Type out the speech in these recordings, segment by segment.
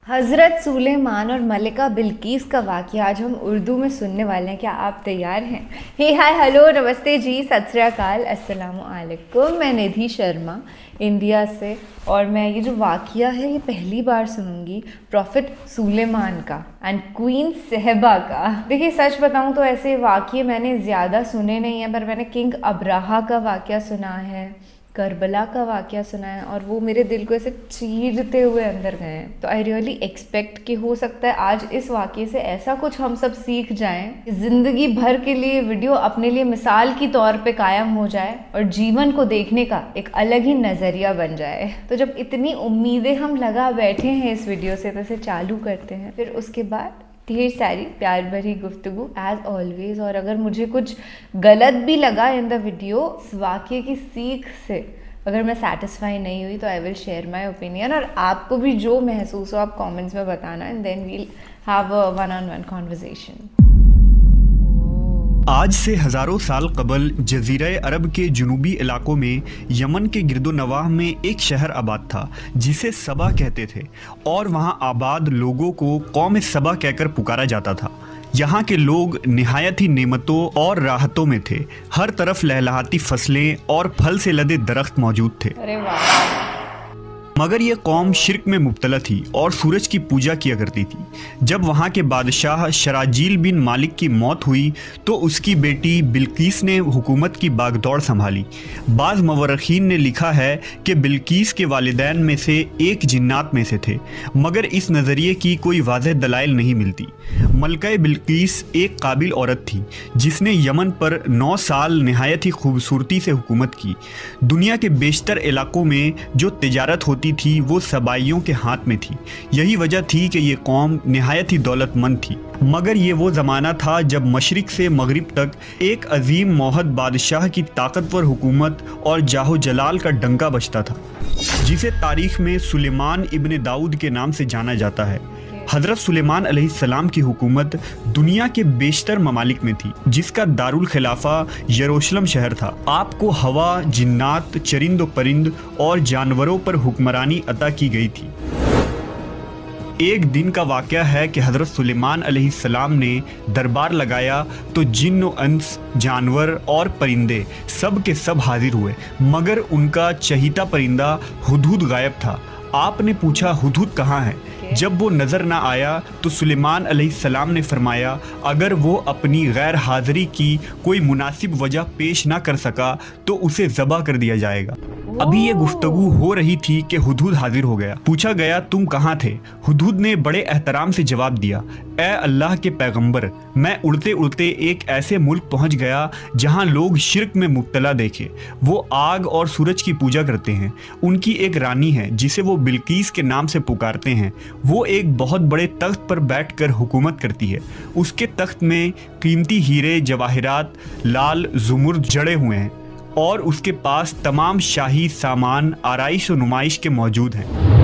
हज़रत सुलेमान और मलिका बिल्कीस का वाक़या आज हम उर्दू में सुनने वाले हैं। क्या आप तैयार हैं? हे हाय हेलो नमस्ते जी, सत श्री अकाल, अस्सलामु अलैकुम। मैं निधि शर्मा इंडिया से, और मैं ये जो वाक़या है ये पहली बार सुनूंगी प्रॉफिट सुलेमान का एंड क्वीन सहबा का। देखिए सच बताऊं तो ऐसे वाक़ये मैंने ज़्यादा सुने नहीं हैं, पर मैंने किंग अब्राहा का वाक़या सुना है, करबला का वाक़या सुना है, और वो मेरे दिल को ऐसे चीरते हुए अंदर गए हैं। तो आई रियली एक्सपेक्ट कि हो सकता है आज इस वाक़ये से ऐसा कुछ हम सब सीख जाएं, ज़िंदगी भर के लिए वीडियो अपने लिए मिसाल की तौर पे कायम हो जाए और जीवन को देखने का एक अलग ही नज़रिया बन जाए। तो जब इतनी उम्मीदें हम लगा बैठे हैं इस वीडियो से, तो इसे चालू करते हैं। फिर उसके बाद ढेर सारी प्यार भरी गुफ्तगू एज ऑलवेज। और अगर मुझे कुछ गलत भी लगा इन द वीडियो, इस वाक़ये की सीख से अगर मैं सेटिस्फाई नहीं हुई, तो I will share my opinion. और आपको भी जो महसूस हो आप कमेंट्स में बताना, and then we'll have a one on one conversation. आज से हज़ारों साल कबल जज़ीरा अरब के जुनूबी इलाकों में यमन के गिरदोनवाह में एक शहर आबाद था जिसे सबा कहते थे, और वहाँ आबाद लोगों को कौम सबा कहकर पुकारा जाता था। यहाँ के लोग निहायत ही नेमतों और राहतों में थे। हर तरफ लहलहाती फसलें और फल से लदे दरख्त मौजूद थे। अरे वाह। मगर यह कौम शिर्क में मुब्तला थी और सूरज की पूजा किया करती थी। जब वहाँ के बादशाह शराजील बिन मालिक की मौत हुई तो उसकी बेटी बिल्कीस ने हुकूमत की बागदौड़ संभाली। बाज़ मवर्रखीन ने लिखा है कि बिल्कीस के वालिदैन में से एक जिन्नात में से थे, मगर इस नज़रिए की कोई वाज़ेह दलाइल नहीं मिलती। मलका बिल्कीस एक काबिल औरत थी जिसने यमन पर 9 साल नहायत ही खूबसूरती से हुकूमत की। दुनिया के बेशतर इलाकों में जो तिजारत होती थी वो सबाइयों के हाथ में थी। यही वजह थी कि ये कौम निहायत ही दौलतमंद थी। मगर ये वो ज़माना था जब मशरिक़ से मगरिब तक एक अजीम मौहद बादशाह की ताकतवर हुकूमत और जाहो जलाल का डंका बजता था, जिसे तारीख़ में सुलेमान इब्न दाऊद के नाम से जाना जाता है। हज़रत सुलेमान अलैहिस्सलाम की हुकूमत दुनिया के बेशतर ममालिक में थी, जिसका दारुल खिलाफा यरूशलेम शहर था। आपको हवा, जिन्नात, चरिंद परिंद और जानवरों पर हुक्मरानी अता की गई थी। एक दिन का वाक़या है कि हज़रत सुलेमान अलैहिस्सलाम ने दरबार लगाया तो जिन्न व अंस, जानवर और परिंदे सब के सब हाजिर हुए, मगर उनका चहीता परिंदा हुदहुद गायब था। आपने पूछा हुदहुद कहाँ है? जब वो नज़र ना आया तो सुलेमान अलैहिस्सलाम ने फरमाया, अगर वो अपनी गैर हाज़िरी की कोई मुनासिब वजह पेश ना कर सका तो उसे ज़बह कर दिया जाएगा। अभी ये गुफ्तगू हो रही थी कि हुदहुद हाजिर हो गया। पूछा गया तुम कहाँ थे? हुदहुद ने बड़े एहतराम से जवाब दिया, ए अल्लाह के पैगंबर, मैं उड़ते उड़ते एक ऐसे मुल्क पहुँच गया जहाँ लोग शिर्क में मुब्तला देखे। वो आग और सूरज की पूजा करते हैं। उनकी एक रानी है जिसे वो बिल्कीस के नाम से पुकारते हैं। वो एक बहुत बड़े तख्त पर बैठकर हुकूमत करती है। उसके तख्त में कीमती हीरे, जवाहिरात, लाल ज़ुमुर्द जड़े हुए हैं, और उसके पास तमाम शाही सामान आराइश और नुमाइश के मौजूद हैं।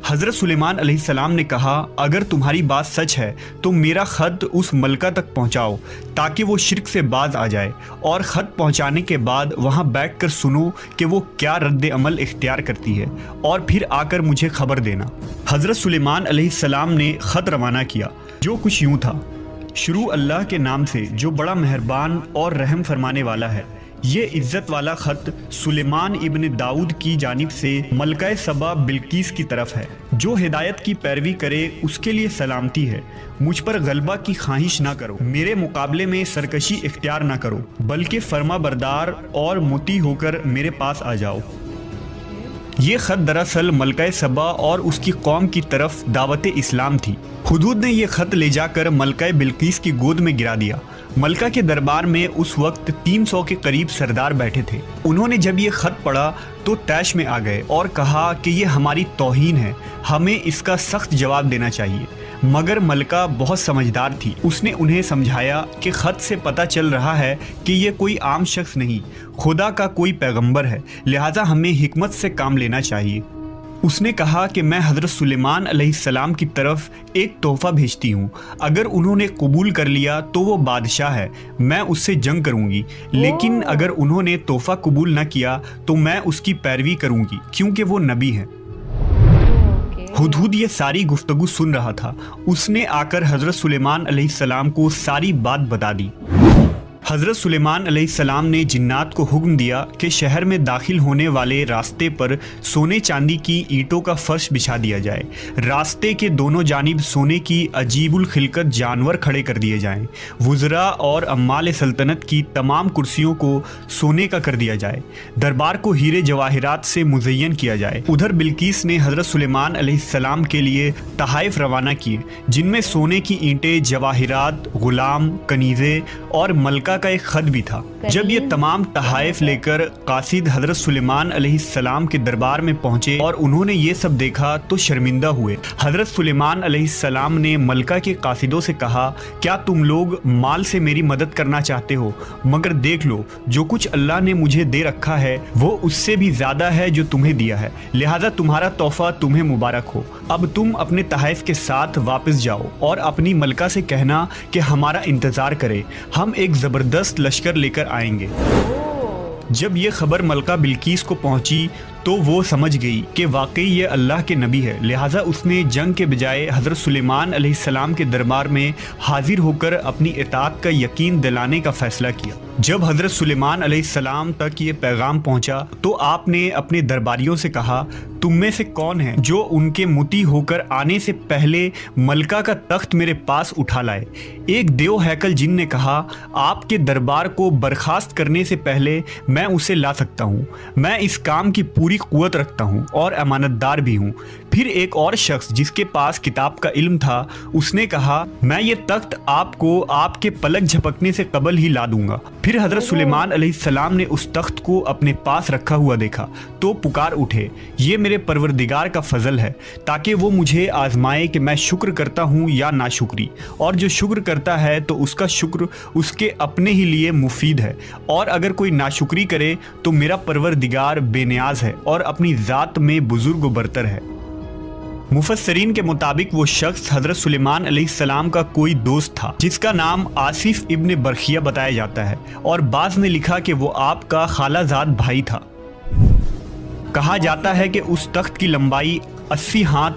हज़रत सुलेमान अलैहिस्सलाम ने कहा, अगर तुम्हारी बात सच है तो मेरा ख़त उस मलका तक पहुंचाओ ताकि वो शिर्क से बाज आ जाए, और ख़त पहुंचाने के बाद वहां बैठकर सुनो कि वो क्या रद्द अमल इख्तियार करती है, और फिर आकर मुझे खबर देना। हज़रत सुलेमान अलैहिस्सलाम ने ख़त रवाना किया, जो कुछ यूँ था, शुरू अल्लाह के नाम से जो बड़ा मेहरबान और रहम फरमाने वाला है। ये इज़्ज़त वाला ख़त सुलेमान इब्न दाऊद की जानिब से मलका सबा बिल्कीस की तरफ है। जो हिदायत की पैरवी करे उसके लिए सलामती है। मुझ पर गलबा की ख्वाहिश ना करो, मेरे मुकाबले में सरकशी इख्तियार ना करो, बल्कि फर्मा बरदार और मुती होकर मेरे पास आ जाओ। ये ख़त दरअसल मलका सबा और उसकी कौम की तरफ दावत इस्लाम थी। हुदहुद ने यह ख़त ले जाकर मलका बिल्कीस की गोद में गिरा दिया। मलका के दरबार में उस वक्त 300 के करीब सरदार बैठे थे। उन्होंने जब ये ख़त पढ़ा तो तैश में आ गए और कहा कि ये हमारी तौहीन है, हमें इसका सख्त जवाब देना चाहिए। मगर मलका बहुत समझदार थी। उसने उन्हें समझाया कि ख़त से पता चल रहा है कि ये कोई आम शख्स नहीं, खुदा का कोई पैगंबर है, लिहाजा हमें हिकमत से काम लेना चाहिए। उसने कहा कि मैं हज़रत सुलेमान अलैहिस्सलाम की तरफ एक तोहफ़ा भेजती हूँ। अगर उन्होंने कबूल कर लिया तो वो बादशाह है, मैं उससे जंग करूँगी, लेकिन अगर उन्होंने तोहफ़ा कबूल न किया तो मैं उसकी पैरवी करूँगी, क्योंकि वो नबी है। हुदहुद ये सारी गुफ्तगू सुन रहा था। उसने आकर हज़रत सुलेमान अलैहिस्सलाम को सारी बात बता दी। हज़रत सुलेमान अलैहिस्सलाम ने जिन्नात को हुक्म दिया कि शहर में दाखिल होने वाले रास्ते पर सोने चांदी की ईंटों का फर्श बिछा दिया जाए। रास्ते के दोनों जानिब सोने की अजीबुल खिलकत जानवर खड़े कर दिए जाएं। वुज़रा और अम्माल सल्तनत की तमाम कुर्सियों को सोने का कर दिया जाए। दरबार को हीरे जवाहिरात से मुज़य्यन किया जाए। उधर बिल्कीस ने हज़रत सुलेमान अलैहिस्सलाम के लिए तहाइफ रवाना किए, जिनमें सोने की ईंटें, जवाहिरात, गुलाम, कनीज़े और मलका का एक खत भी था। जब ये तमाम तहाइफ लेकर कासिद हज़रत सुलेमान अलैहिस्सलाम के दरबार में पहुंचे और उन्होंने ये सब देखा तो शर्मिंदा हुए। हज़रत सुलेमान अलैहिस्सलाम ने मलका के कासिदों से कहा, क्या तुम लोग माल से मेरी मदद करना चाहते हो? मगर देख लो, जो कुछ अल्लाह ने मुझे दे रखा है वो उससे भी ज़्यादा है जो तुम्हें दिया है, लिहाजा तुम्हारा तोहफा तुम्हें मुबारक हो। अब तुम अपने तहाइफ के साथ वापस जाओ और अपनी मलका से कहना कि हमारा इंतज़ार करे, हम एक ज़बरदस्त लश्कर लेकर आएंगे। जब ये खबर मलका बिल्कीस को पहुंची तो वो समझ गई कि वाकई ये अल्लाह के नबी है, लिहाजा उसने जंग के बजाय हज़रत सुलेमान अलैहिस्सलाम के दरबार में हाजिर होकर अपनी इताअत का यकीन दिलाने का फ़ैसला किया। जब हज़रत सुलेमान अलैहिस्सलाम तक ये पैगाम पहुंचा तो आपने अपने दरबारियों से कहा, तुम में से कौन है जो उनके मुती होकर आने से पहले मलका का तख्त मेरे पास उठा लाए? एक देव हैकल जिन ने कहा, आपके दरबार को बर्खास्त करने से पहले मैं उसे ला सकता हूँ। मैं इस काम की पूरी कुव्वत रखता हूँ और अमानतदार भी हूँ। फिर एक और शख्स जिसके पास किताब का इल्म था, उसने कहा, मैं ये तख्त आपको आपके पलक झपकने से कबल ही ला दूंगा। फिर हज़रत सुलेमान अलैहिस्सलाम ने उस तख्त को अपने पास रखा हुआ देखा तो पुकार उठे, ये मेरे परवरदिगार का फजल है ताकि वो मुझे आजमाए कि मैं शुक्र करता हूँ या नाशुक्री, और जो शुक्र करता है तो उसका शुक्र उसके अपने ही लिए मुफीद है, और अगर कोई नाशुक्री करे तो मेरा परवरदिगार बेनियाज है और अपनी ज़ात में बुजुर्ग बरतर है। मुफस्सरीन के मुताबिक वो शख्स हज़रत सुलेमान अलैहिस्सलाम का कोई दोस्त था जिसका नाम आसिफ इब्न बरखिया बताया जाता है, और बाज़ ने लिखा कि वो आपका खालाजाद भाई था। कहा जाता है कि उस तख्त की लंबाई 80 हाथ,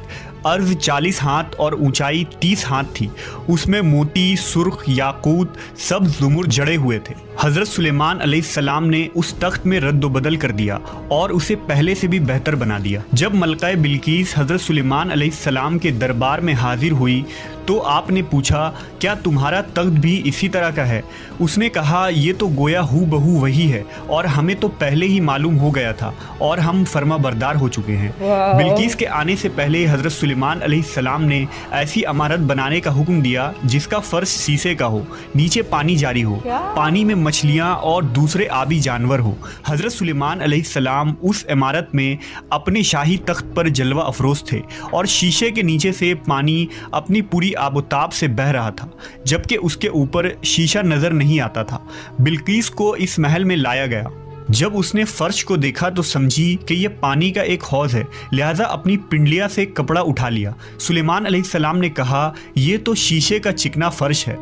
अर्ज 40 हाथ और ऊंचाई 30 हाथ थी। उसमें मोती, सुर्ख, याकूत, सब ज़ुमुर जड़े हुए थे। हज़रत सुलेमान अलैहिस्सलाम ने उस तख्त में रद्द बदल कर दिया और उसे पहले से भी बेहतर बना दिया। जब मलका बिल्कीस हज़रत सुलेमान अलैहिस्सलाम के दरबार में हाजिर हुई तो आपने पूछा, क्या तुम्हारा तख्त भी इसी तरह का है? उसने कहा, ये तो गोया हू बहू वही है और हमें तो पहले ही मालूम हो गया था और हम फर्मा बरदार हो चुके हैं। बिल्कीस के आने से पहले हज़रत सुलेमान अलैहिस्सलाम ने ऐसी इमारत बनाने का हुक्म दिया जिसका फर्श शीशे का हो, नीचे पानी जारी हो, पानी में मछलियाँ और दूसरे आबी जानवर हो। हज़रत सुलेमान अलैहिस्सलाम उस इमारत में अपने शाही तख्त पर जलवा अफरोज थे और शीशे के नीचे से पानी अपनी पूरी आबोताब से बह रहा था, जबकि उसके ऊपर शीशा नजर नहीं आता था। बिल्कीस को इस महल में लाया गया। जब उसने फर्श को देखा तो समझी कि यह पानी का एक हौज है, लिहाजा अपनी पिंडलिया से कपड़ा उठा लिया। सुलेमान अलैहिस्सलाम ने कहा, यह तो शीशे का चिकना फर्श है।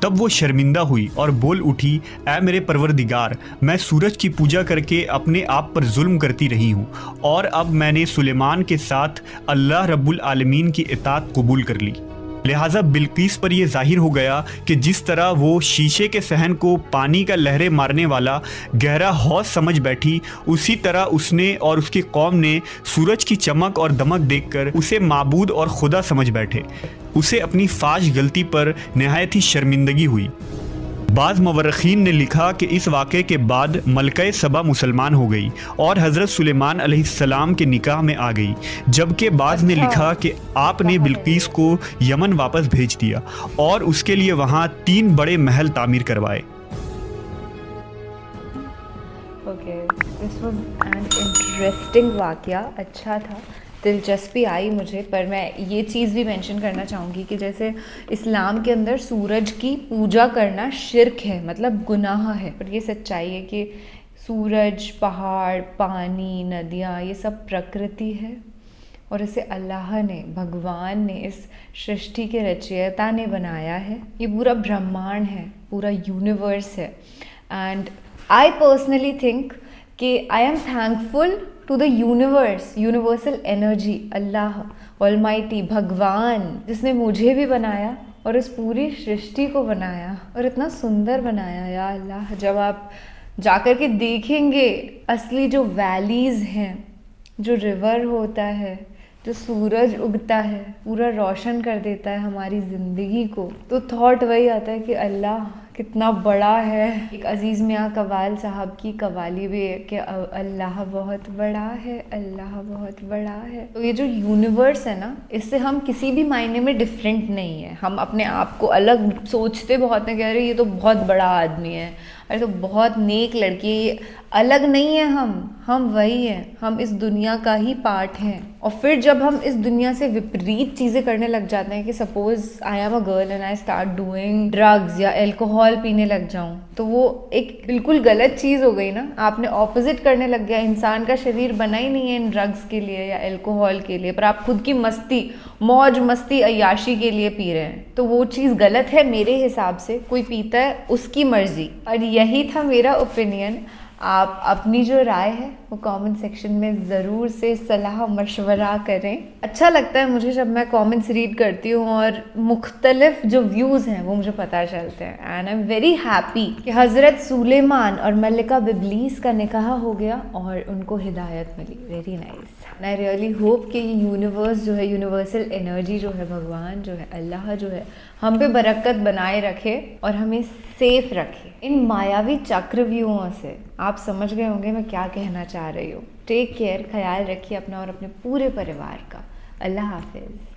तब वो शर्मिंदा हुई और बोल उठी, ऐ मेरे परवरदिगार, मैं सूरज की पूजा करके अपने आप पर जुल्म करती रही हूँ और अब मैंने सुलेमान के साथ अल्लाह रब्बुल आलमीन की इताअत कबूल कर ली। लिहाजा बिल्कीस पर यह जाहिर हो गया कि जिस तरह वो शीशे के सहन को पानी का लहरें मारने वाला गहरा हौज समझ बैठी, उसी तरह उसने और उसकी कौम ने सूरज की चमक और दमक देखकर उसे माबूद और खुदा समझ बैठे। उसे अपनी फाश गलती पर नहायत ही शर्मिंदगी हुई। बाज़ मवर्रखीन ने लिखा कि इस वाक़े के बाद मलका सबा मुसलमान हो गई और हज़रत सुलेमान अलैहिस्सलाम के निकाह में आ गई, जबकि बाज़ ने लिखा कि आपने बिल्कीस को यमन वापस भेज दिया और उसके लिए वहाँ 3 बड़े महल तामीर करवाए। Okay, this was an interesting वाक़या, अच्छा था, दिलचस्पी आई मुझे। पर मैं ये चीज़ भी मेंशन करना चाहूँगी कि जैसे इस्लाम के अंदर सूरज की पूजा करना शिर्क है, मतलब गुनाह है, पर ये सच्चाई है कि सूरज, पहाड़, पानी, नदियाँ, ये सब प्रकृति है और इसे अल्लाह ने, भगवान ने, इस सृष्टि के रचयिता ने बनाया है। ये पूरा ब्रह्मांड है, पूरा यूनिवर्स है। एंड आई पर्सनली थिंक कि I am thankful to the universe, universal energy, Allah almighty भगवान जिसने मुझे भी बनाया और इस पूरी सृष्टि को बनाया और इतना सुंदर बनाया, या अल्लाह। जब आप जाकर के देखेंगे असली जो वैलीज़ हैं, जो रिवर होता है, जो सूरज उगता है, पूरा रोशन कर देता है हमारी ज़िंदगी को, तो थॉट वही आता है कि अल्लाह कितना बड़ा है। एक अजीज़ मियाँ कवाल साहब की कवाली भी है कि अल्लाह बहुत बड़ा है, अल्लाह बहुत बड़ा है। तो ये जो यूनिवर्स है ना, इससे हम किसी भी मायने में डिफरेंट नहीं है। हम अपने आप को अलग सोचते बहुत हैं कि अरे ये तो बहुत बड़ा आदमी है, अरे तो बहुत नेक लड़की है। अलग नहीं है हम वही हैं, हम इस दुनिया का ही पार्ट हैं। और फिर जब हम इस दुनिया से विपरीत चीज़ें करने लग जाते हैं कि suppose I am a girl and I start doing drugs या एल्कोहल पीने लग जाऊं, तो वो एक बिल्कुल गलत चीज़ हो गई ना। आपने ऑपोजिट करने लग गया। इंसान का शरीर बना ही नहीं है इन ड्रग्स के लिए या एल्कोहल के लिए, पर आप खुद की मस्ती, मौज मस्ती, अय्याशी के लिए पी रहे हैं, तो वो चीज़ गलत है मेरे हिसाब से। कोई पीता है उसकी मर्जी। और यही था मेरा ओपिनियन। आप अपनी जो राय है वो कमेंट सेक्शन में ज़रूर से सलाह मशवरा करें। अच्छा लगता है मुझे जब मैं कमेंट्स रीड करती हूँ और मुख्तलिफ जो व्यूज़ हैं वो मुझे पता चलते हैं। And I am very happy कि हज़रत सुलेमान और मलिका बिल्कीस का निकाह हो गया और उनको हिदायत मिली। Very nice. I really hope कि ये यूनिवर्स जो है, यूनिवर्सल एनर्जी जो है, भगवान जो है, अल्लाह जो है, हम पे बरकत बनाए रखे और हमें सेफ रखे इन मायावी चक्रव्यूहों से। आप समझ गए होंगे मैं क्या कहना चाह रही हूँ। टेक केयर, ख्याल रखिए अपना और अपने पूरे परिवार का। अल्लाह हाफिज़।